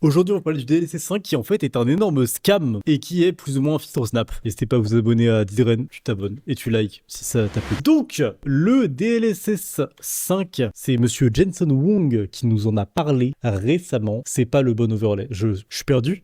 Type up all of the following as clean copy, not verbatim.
Aujourd'hui, on va parler du DLC 5 qui en fait est un énorme scam et qui est plus ou moins un filtre Snap. N'hésitez pas à vous abonner à Didren, tu t'abonnes et tu likes si ça t'a plu. Donc, le DLSS 5, c'est monsieur Jensen Huang qui nous en a parlé récemment. C'est pas le bon overlay, je suis perdu.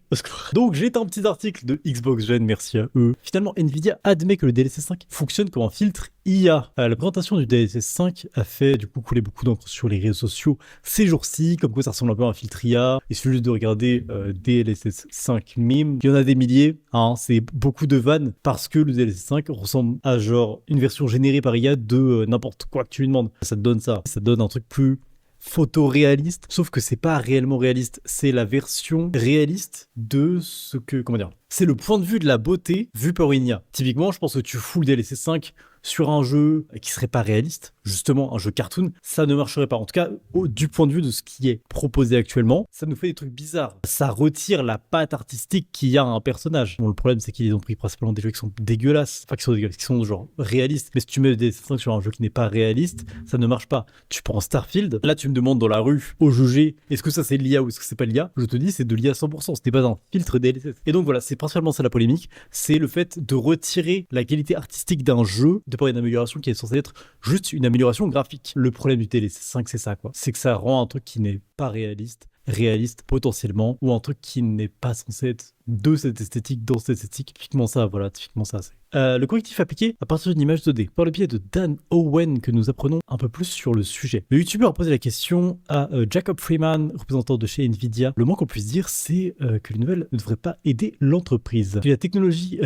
Donc, j'ai un petit article de Xbox Gen, merci à eux. Finalement, Nvidia admet que le DLSS 5 fonctionne comme un filtre IA. La présentation du DLSS 5 a fait du coup couler beaucoup d'encre sur les réseaux sociaux ces jours-ci, comme quoi ça ressemble un peu à un filtre IA. Il suffit juste de regarder DLSS 5 meme. Il y en a des milliers, hein, c'est beaucoup de vannes parce que le DLSS 5 ressemble à genre une version générée par IA de n'importe quoi que tu lui demandes. Ça te donne ça. Ça te donne un truc plus photoréaliste, sauf que c'est pas réellement réaliste, c'est la version réaliste de ce que, comment dire, c'est le point de vue de la beauté vu par une IA. Typiquement, je pense que tu fous le DLSS 5 sur un jeu qui serait pas réaliste, justement un jeu cartoon, ça ne marcherait pas. En tout cas, du point de vue de ce qui est proposé actuellement, ça nous fait des trucs bizarres. Ça retire la patte artistique qu'il y a à un personnage. Bon, le problème, c'est qu'ils ont pris principalement des jeux qui sont dégueulasses, enfin qui sont dégueulasses, qui sont genre réalistes. Mais si tu mets des DLSS sur un jeu qui n'est pas réaliste, ça ne marche pas. Tu prends Starfield, là tu me demandes dans la rue, au jugé, est-ce que ça c'est l'IA ou est-ce que c'est pas l'IA? Je te dis, c'est de l'IA 100%, ce n'est pas un filtre DLSS. Et donc voilà, c'est principalement ça la polémique, c'est le fait de retirer la qualité artistique d'un jeu, de par une amélioration qui est censée être juste une amélioration graphique. Le problème du DLSS 5, c'est ça, quoi. C'est que ça rend un truc qui n'est pas réaliste potentiellement, ou un truc qui n'est pas censé être de cette esthétique dans cette esthétique. Typiquement ça, voilà, typiquement ça. Le correctif appliqué à partir d'une image 2D. Par le biais de Dan Owen que nous apprenons un peu plus sur le sujet. Le youtubeur a posé la question à Jacob Freeman, représentant de chez Nvidia. Le moins qu'on puisse dire, c'est que les nouvelles ne devraient pas aider l'entreprise. Si la technologie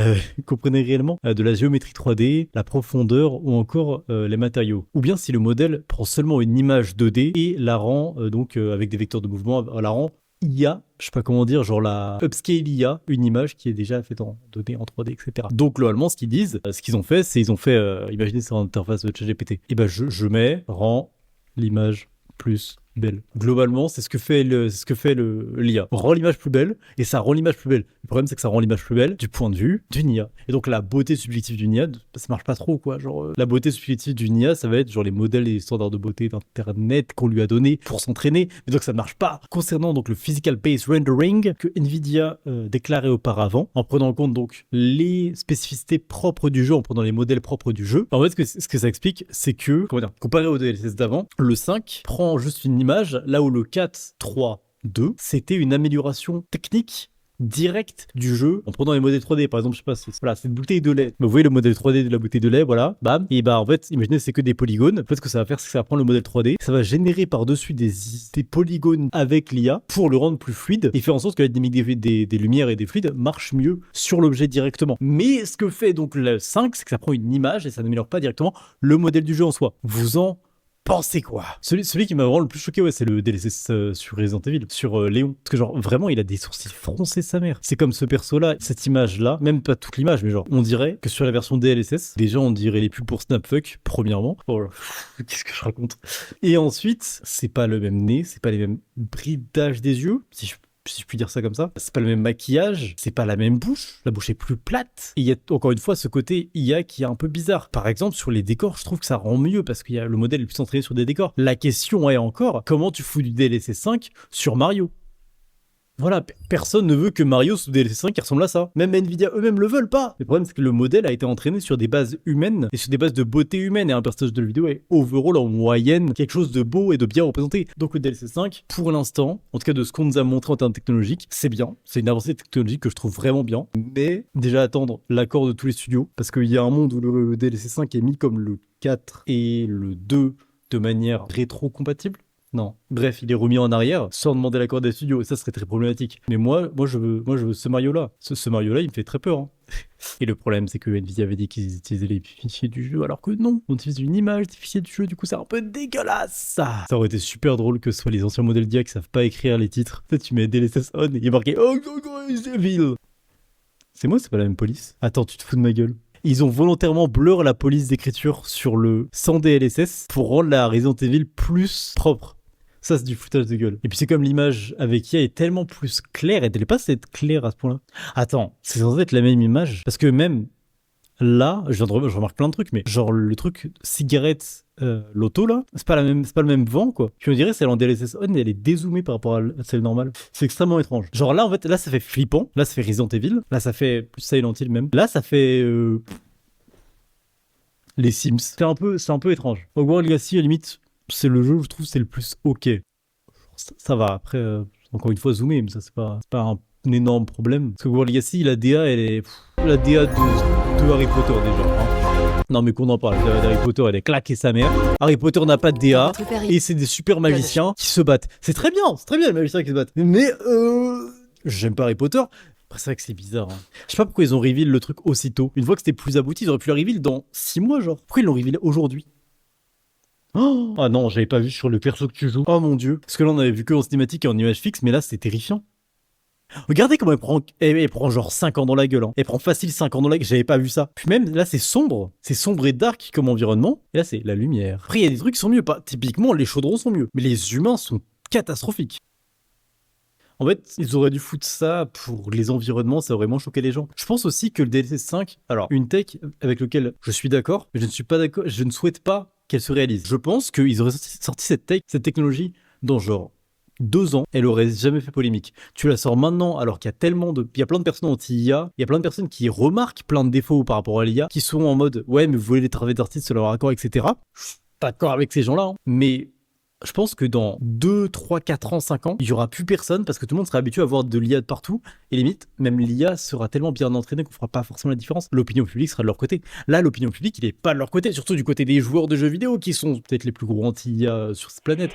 comprenait réellement de la géométrie 3D, la profondeur ou encore les matériaux. Ou bien si le modèle prend seulement une image 2D et la rend donc avec des vecteurs de mouvement, la rend IA, je sais pas comment dire, genre la upscale IA, une image qui est déjà faite en 2D, en 3D, etc. Donc globalement, ce qu'ils disent, ce qu'ils ont fait, c'est ils ont fait, imaginez sur l'interface de ChatGPT, et ben je mets, rend l'image plus belle. Globalement, c'est ce que fait l'IA. Rend l'image plus belle et ça rend l'image plus belle. Le problème, c'est que ça rend l'image plus belle du point de vue d'une IA. Et donc, la beauté subjective d'une IA, ça marche pas trop, quoi. Genre, la beauté subjective d'une IA, ça va être genre les modèles et les standards de beauté d'Internet qu'on lui a donné pour s'entraîner. Mais donc, ça ne marche pas. Concernant donc le physical based rendering que Nvidia déclarait auparavant, en prenant en compte donc les spécificités propres du jeu, en prenant les modèles propres du jeu. En fait, ce que ça explique, c'est que, comment dire, comparé au DLSS d'avant, le 5 prend juste une image, là où le 4, 3, 2, c'était une amélioration technique directe du jeu en prenant les modèles 3D. Par exemple, je sais pas, voilà, c'est une bouteille de lait. Vous voyez le modèle 3D de la bouteille de lait, voilà, bam. Et bah en fait, imaginez, c'est que des polygones. En fait, ce que ça va faire, c'est que ça va prendre le modèle 3D, ça va générer par-dessus des polygones avec l'IA pour le rendre plus fluide et faire en sorte que la dynamique des lumières et des fluides marche mieux sur l'objet directement. Mais ce que fait donc le 5, c'est que ça prend une image et ça n'améliore pas directement le modèle du jeu en soi. Vous en pensez quoi? Celui qui m'a vraiment le plus choqué, ouais, c'est le DLSS sur Resident Evil, sur Léon. Parce que genre, vraiment, il a des sourcils froncés sa mère. C'est comme ce perso-là, cette image-là, même pas toute l'image, mais genre, on dirait que sur la version DLSS, déjà, on dirait les pubs pour Snapfuck, premièrement. Oh là, qu'est-ce que je raconte? Et ensuite, c'est pas le même nez, c'est pas les mêmes bridages des yeux, si je puis dire ça comme ça. C'est pas le même maquillage, c'est pas la même bouche, la bouche est plus plate. Et il y a encore une fois ce côté IA qui est un peu bizarre. Par exemple, sur les décors, je trouve que ça rend mieux parce qu'il y a le modèle est plus entraîné sur des décors. La question est encore, comment tu fous du DLSS 5 sur Mario? Voilà, personne ne veut que Mario sous DLSS 5 qui ressemble à ça. Même Nvidia eux-mêmes le veulent pas. Le problème, c'est que le modèle a été entraîné sur des bases humaines et sur des bases de beauté humaine. Et un personnage de la vidéo est overall en moyenne quelque chose de beau et de bien représenté. Donc le DLSS 5, pour l'instant, en tout cas de ce qu'on nous a montré en termes technologiques, c'est bien. C'est une avancée technologique que je trouve vraiment bien. Mais déjà attendre l'accord de tous les studios. Parce qu'il y a un monde où le DLSS 5 est mis comme le 4 et le 2 de manière rétro-compatible. Non. Bref, il est remis en arrière sans demander l'accord des studios et ça serait très problématique. Mais moi je veux ce Mario-là. Ce Mario-là, il me fait très peur. Hein. Et le problème, c'est que Nvidia avait dit qu'ils utilisaient les fichiers du jeu, alors que non, on utilise une image des fichiers du jeu, du coup c'est un peu dégueulasse. Ça aurait été super drôle que ce soit les anciens modèles d'IA qui savent pas écrire les titres. Peut-être tu mets DLSS on et il est marqué Oh, Devil. C'est moi, c'est pas la même police. Attends, tu te fous de ma gueule. Ils ont volontairement blur la police d'écriture sur le sans DLSS pour rendre la Resident Evil plus propre. Ça, c'est du foutage de gueule. Et puis, c'est comme l'image avec IA est tellement plus claire. Elle n'est pas cette claire à ce point-là. Attends, c'est censé être la même image. Parce que même là, je remarque plein de trucs, mais genre le truc cigarette, l'auto là, c'est pas le même vent quoi. Puis on dirait celle en DLSS on, elle est dézoomée par rapport à celle normale. C'est extrêmement étrange. Genre là en fait, là ça fait flippant, là ça fait Resident Evil, là ça fait plus Silent Hill même. Là ça fait les Sims. C'est un peu étrange. Hogwarts Legacy à la limite, c'est le jeu où je trouve c'est le plus ok. Ça va après. Encore une fois zoomé, mais ça c'est pas un énorme problème. Parce que Hogwarts Legacy, la DA elle est la DA de Harry Potter déjà. Hein. Non mais qu'on en parle, Harry Potter elle est claquée sa mère. Harry Potter n'a pas de DA et c'est des super magiciens qui se battent. C'est très bien les magiciens qui se battent. Mais j'aime pas Harry Potter. Après c'est vrai que c'est bizarre. Hein. Je sais pas pourquoi ils ont reveal le truc aussitôt. Une fois que c'était plus abouti, ils auraient pu le reveal dans 6 mois genre. Pourquoi ils l'ont reveal aujourd'hui? Oh ah non, j'avais pas vu sur le perso que tu joues. Oh mon dieu. Parce que là on avait vu que en cinématique et en image fixe, mais là c'est terrifiant. Regardez comment elle prend genre 5 ans dans la gueule. Hein. Elle prend facile 5 ans dans la gueule. J'avais pas vu ça. Puis même là, c'est sombre. C'est sombre et dark comme environnement. Et là, c'est la lumière. Après, il y a des trucs qui sont mieux. Pas... Typiquement, les chaudrons sont mieux. Mais les humains sont catastrophiques. En fait, ils auraient dû foutre ça pour les environnements, ça aurait moins choqué les gens. Je pense aussi que le DLC 5, alors, une tech avec laquelle je suis d'accord, mais je ne suis pas d'accord, je ne souhaite pas qu'elle se réalise. Je pense qu'ils auraient sorti cette technologie dans genre 2 ans, elle aurait jamais fait polémique. Tu la sors maintenant alors qu'il y a tellement de... Il y a plein de personnes anti-IA, il y a plein de personnes qui remarquent plein de défauts par rapport à l'IA, qui sont en mode « Ouais, mais vous voulez les travaux d'artistes sur leur accord, etc. » Je suis pas d'accord avec ces gens-là, hein. Mais je pense que dans 2, 3, 4 ans, 5 ans, il y aura plus personne parce que tout le monde sera habitué à voir de l'IA de partout. Et limite, même l'IA sera tellement bien entraînée qu'on fera pas forcément la différence. L'opinion publique sera de leur côté. Là, l'opinion publique, il est pas de leur côté, surtout du côté des joueurs de jeux vidéo qui sont peut-être les plus gros anti-IA sur cette planète.